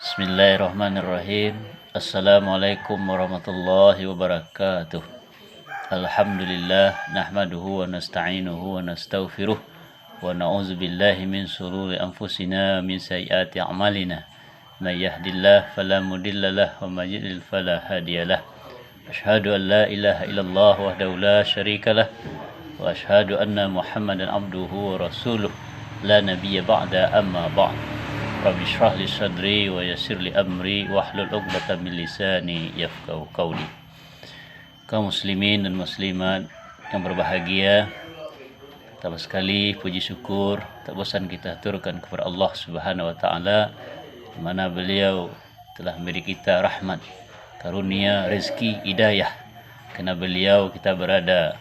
Bismillahirrahmanirrahim. Assalamualaikum warahmatullahi wabarakatuh. Alhamdulillah nahmaduhu wa nasta'inuhu wa nastaghfiruh wa na'udzu billahi min shururi anfusina min sayyiati a'malina. May yahdihillahu fala mudilla lahu wa may yudlil fala hadiyalah. Asyhadu an la ilaha illallah wahdahu la syarika lah wa asyhadu anna Muhammadan abduhu wa rasuluh la nabiyya ba'da amma ba'd. Rabbi shrah li sadri wa yassir li amri wahlul 'uqdatam min lisani yafqahu qawli. Kaum muslimin dan muslimat yang berbahagia, pertama sekali puji syukur tak bosan kita aturkan kepada Allah Subhanahu wa taala, di mana beliau telah memberi kita rahmat, karunia, rezeki, hidayah. Karena beliau kita berada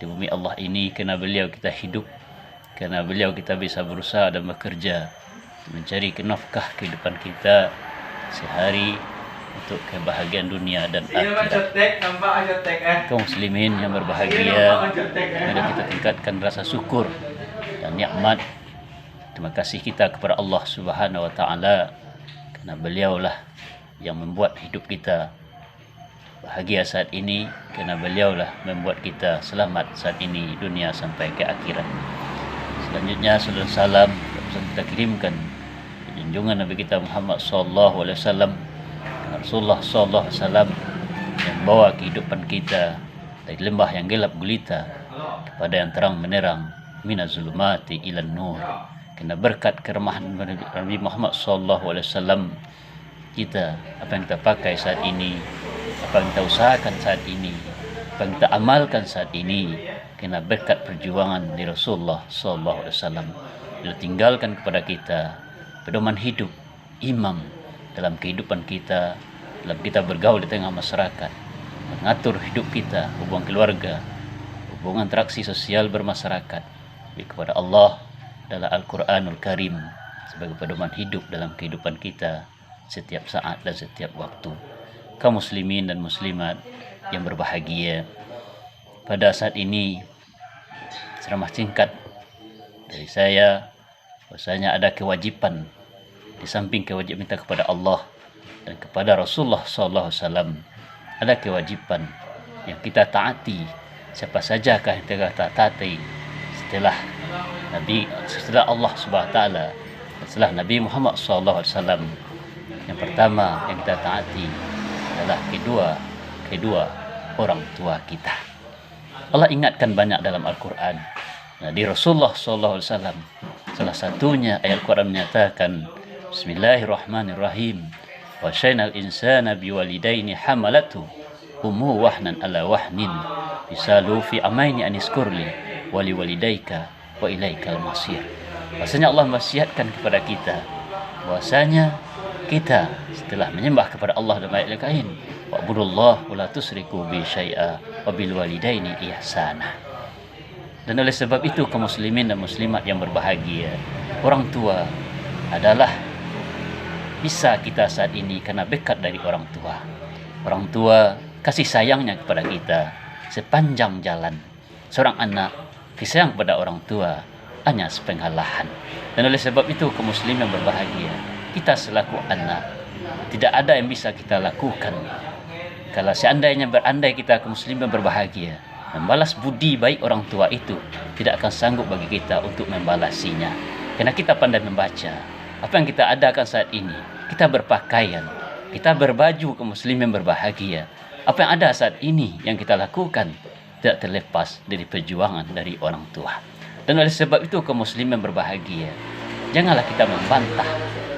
di bumi Allah ini, karena beliau kita hidup, karena beliau kita bisa berusaha dan bekerja mencari nafkah kehidupan kita sehari untuk kebahagiaan dunia dan akhirat. Kaum muslimin yang berbahagia, mari kita tingkatkan rasa syukur dan nikmat terima kasih kita kepada Allah Subhanahu wa taala, karena beliaulah yang membuat hidup kita bahagia saat ini, karena beliaulah membuat kita selamat saat ini dunia sampai ke akhirat. Selanjutnya salam salam kita kirimkan junjungan Nabi kita Muhammad sallallahu alaihi wasallam, Rasulullah sallallahu alaihi wasallam yang bawa kehidupan kita dari lembah yang gelap gulita kepada yang terang menerang, minaz zulumati ilan nur. Karena berkat keramahan Nabi Muhammad sallallahu alaihi wasallam, kita apa yang kita pakai saat ini, apa yang kita usahakan saat ini, apa yang kita amalkan saat ini, karena berkat perjuangan di Rasulullah sallallahu alaihi wasallam. Beliau tinggalkan kepada kita pedoman hidup, imam dalam kehidupan kita, dalam kita bergaul di tengah masyarakat, mengatur hidup kita, hubungan keluarga, hubungan interaksi sosial bermasyarakat kepada Allah adalah Al-Quranul Karim sebagai pedoman hidup dalam kehidupan kita setiap saat dan setiap waktu. Kaum muslimin dan muslimat yang berbahagia, pada saat ini ceramah singkat dari saya, bahwasanya ada kewajiban di samping kewajiban kita kepada Allah dan kepada Rasulullah sallallahu alaihi wasallam, ada kewajiban yang kita taati. Siapa sajakah yang kita taati setelah Allah Subhanahu wa taala, setelah Nabi Muhammad sallallahu alaihi wasallam? Yang pertama yang kita taati adalah kedua orang tua kita. Allah ingatkan banyak dalam Al-Quran. Nah, di Rasulullah sallallahu alaihi wasallam salah satunya ayat Al-Quran menyatakan, Bismillahirrahmanirrahim, wa syainal insana biwalidaini hamalatu ummu wahnan ala wahnin bisalu fi amaini aniskurli wali walidaika wa ilaikal masir. Bahasanya Allah wasiatkan kepada kita bahwasanya kita setelah menyembah kepada Allah dan ayat lain, wa'budullah wa la tusyriku bi syai'a wa bil walidaini ihsana. Dan oleh sebab itu kaum muslimin dan muslimat yang berbahagia, orang tua adalah bisa kita saat ini karena berkat dari orang tua. Orang tua kasih sayangnya kepada kita sepanjang jalan. Seorang anak kasih sayang kepada orang tua hanya sepengalahan. Dan oleh sebab itu kaum muslimin yang berbahagia, kita selaku anak tidak ada yang bisa kita lakukan kalau seandainya berandai kita kaum muslimin berbahagia membalas budi baik orang tua itu, tidak akan sanggup bagi kita untuk membalasinya. Karena kita pandai membaca apa yang kita adakan saat ini, kita berpakaian, kita berbaju kaum muslimin berbahagia. Apa yang ada saat ini yang kita lakukan tidak terlepas dari perjuangan dari orang tua. Dan oleh sebab itu kaum muslimin berbahagia, janganlah kita membantah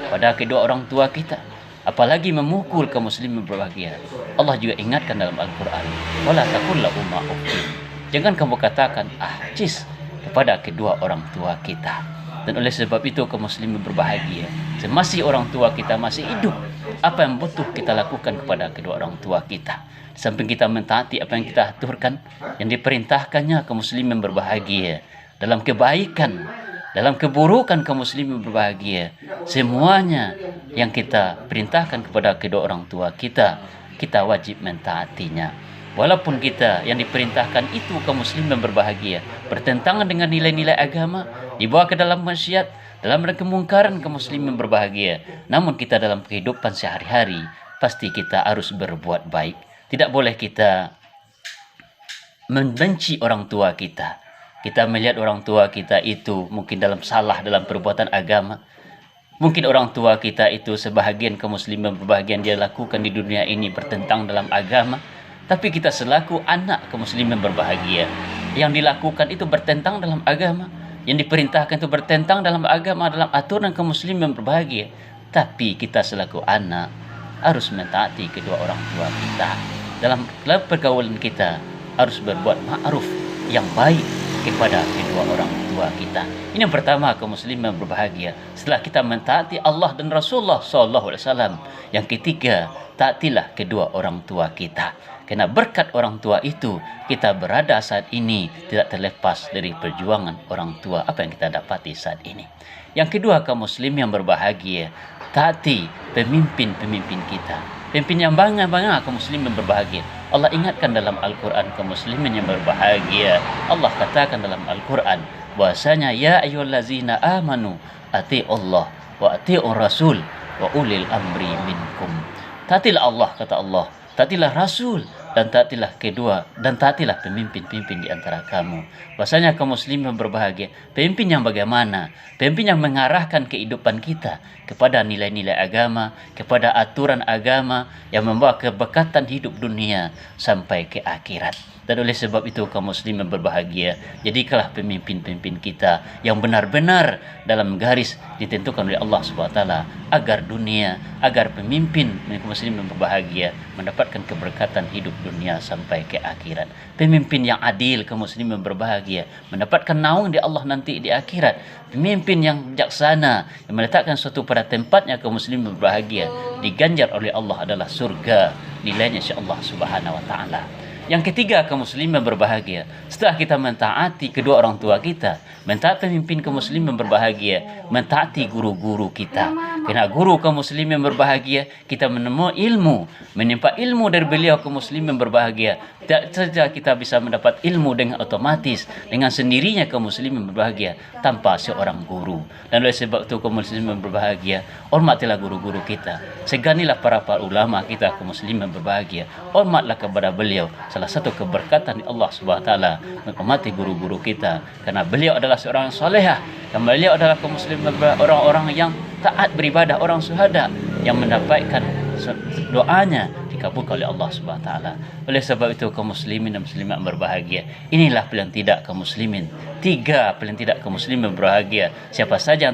pada kedua orang tua kita, apalagi memukul kaum muslimin berbahagia. Allah juga ingatkan dalam Al-Quran, wala taqul lahuma uffin, jangan kamu katakan cis kepada kedua orang tua kita. Dan oleh sebab itu kaum muslimin berbahagia, semasih orang tua kita masih hidup, apa yang butuh kita lakukan kepada kedua orang tua kita, di samping kita mentaati apa yang kita aturkan, yang diperintahkannya kaum muslimin berbahagia, dalam kebaikan, dalam keburukan kaum muslimin berbahagia, semuanya yang kita perintahkan kepada kedua orang tua kita, kita wajib mentaatinya. Walaupun kita yang diperintahkan itu kaum muslimin berbahagia bertentangan dengan nilai-nilai agama, dibawa ke dalam maksiat, dalam kemungkaran kaum muslimin berbahagia. Namun kita dalam kehidupan sehari-hari pasti kita harus berbuat baik. Tidak boleh kita membenci orang tua kita. Kita melihat orang tua kita itu mungkin dalam salah dalam perbuatan agama. Mungkin orang tua kita itu sebahagian kaum muslimin berbahagia dia lakukan di dunia ini bertentang dalam agama. Tapi kita selaku anak kaum muslimin berbahagia, yang dilakukan itu bertentang dalam agama, yang diperintahkan itu bertentang dalam agama, dalam aturan kaum muslimin berbahagia. Tapi kita selaku anak harus mentaati kedua orang tua kita. Dalam pergaulan kita harus berbuat ma'ruf yang baik kepada kedua orang tua kita. Ini yang pertama kaum muslimin berbahagia. Setelah kita mentaati Allah dan Rasulullah SAW. Yang ketiga, taatilah kedua orang tua kita. Karena berkat orang tua itu kita berada saat ini tidak terlepas dari perjuangan orang tua apa yang kita dapati saat ini. Yang kedua kaum muslim yang berbahagia, taati pemimpin-pemimpin kita. Pemimpin yang bangga-bangga kaum muslim yang berbahagia. Allah ingatkan dalam Al-Quran kaum muslimin yang berbahagia. Allah katakan dalam Al-Quran bahwasanya ya ayyuhallazina amanu atiiullah wa atiiur rasul wa ulil amri minkum. Taatilah Allah, kata Allah, taatilah Rasul, dan taatilah kedua, dan taatilah pemimpin-pemimpin di antara kamu. Bahasanya kaum muslimin berbahagia. Pemimpin yang bagaimana? Pemimpin yang mengarahkan kehidupan kita kepada nilai-nilai agama, kepada aturan agama yang membawa keberkatan hidup dunia sampai ke akhirat. Dan oleh sebab itu kaum muslimin berbahagia. Jadikanlah pemimpin-pemimpin kita yang benar-benar dalam garis ditentukan oleh Allah SWT agar dunia, agar pemimpin kaum muslimin berbahagia mendapatkan keberkatan hidup dunia sampai ke akhirat. Pemimpin yang adil kaum muslimin berbahagia mendapatkan naung di Allah nanti di akhirat. Pemimpin yang bijaksana yang meletakkan suatu pada tempatnya kaum muslimin berbahagia diganjar oleh Allah adalah surga, nilainya insya-Allah Subhanahu wa taala. Yang ketiga kaum muslimin berbahagia, setelah kita mentaati kedua orang tua kita, mentaati pemimpin kaum muslimin berbahagia, mentaati guru-guru kita. Karena guru kaum muslimin berbahagia, kita menemui ilmu, menimpa ilmu dari beliau kaum muslimin berbahagia. Tidak saja kita bisa mendapat ilmu dengan otomatis, dengan sendirinya kaum muslimin berbahagia tanpa seorang guru. Dan oleh sebab itu kaum muslimin berbahagia, hormatilah guru-guru kita. Seganilah para ulama kita kaum muslimin berbahagia. Hormatlah kepada beliau. Salah satu keberkatan di Allah Subhanahu wa taala menghormati guru-guru kita, karena beliau adalah seorang salehah, dan beliau adalah kaum muslimin orang-orang yang taat beribadah, orang syuhada yang mendapatkan doanya dikabulkan oleh Allah Subhanahu wa taala. Oleh sebab itu kaum muslimin dan muslimat berbahagia. Inilah paling tidak kaum muslimin. Tiga paling tidak kaum muslimin berbahagia. Siapa saja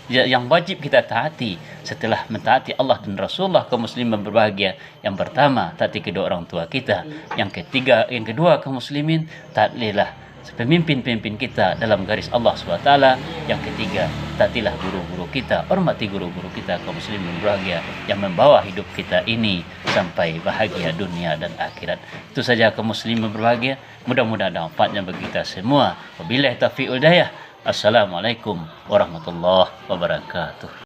yang wajib kita taati setelah mentaati Allah dan Rasulullah kaum muslimin berbahagia. Yang pertama, taati kedua orang tua kita. Yang kedua kaum muslimin, taatilah pemimpin-pemimpin kita dalam garis Allah SWT. Yang ketiga, taatilah guru-guru kita, hormati guru-guru kita kaum muslimin berbahagia yang membawa hidup kita ini sampai bahagia dunia dan akhirat. Itu saja kaum muslimin berbahagia. Mudah-mudahan ada manfaatnya bagi kita semua. Wabillahi taufiq wal hidayah. Assalamualaikum warahmatullahi wabarakatuh.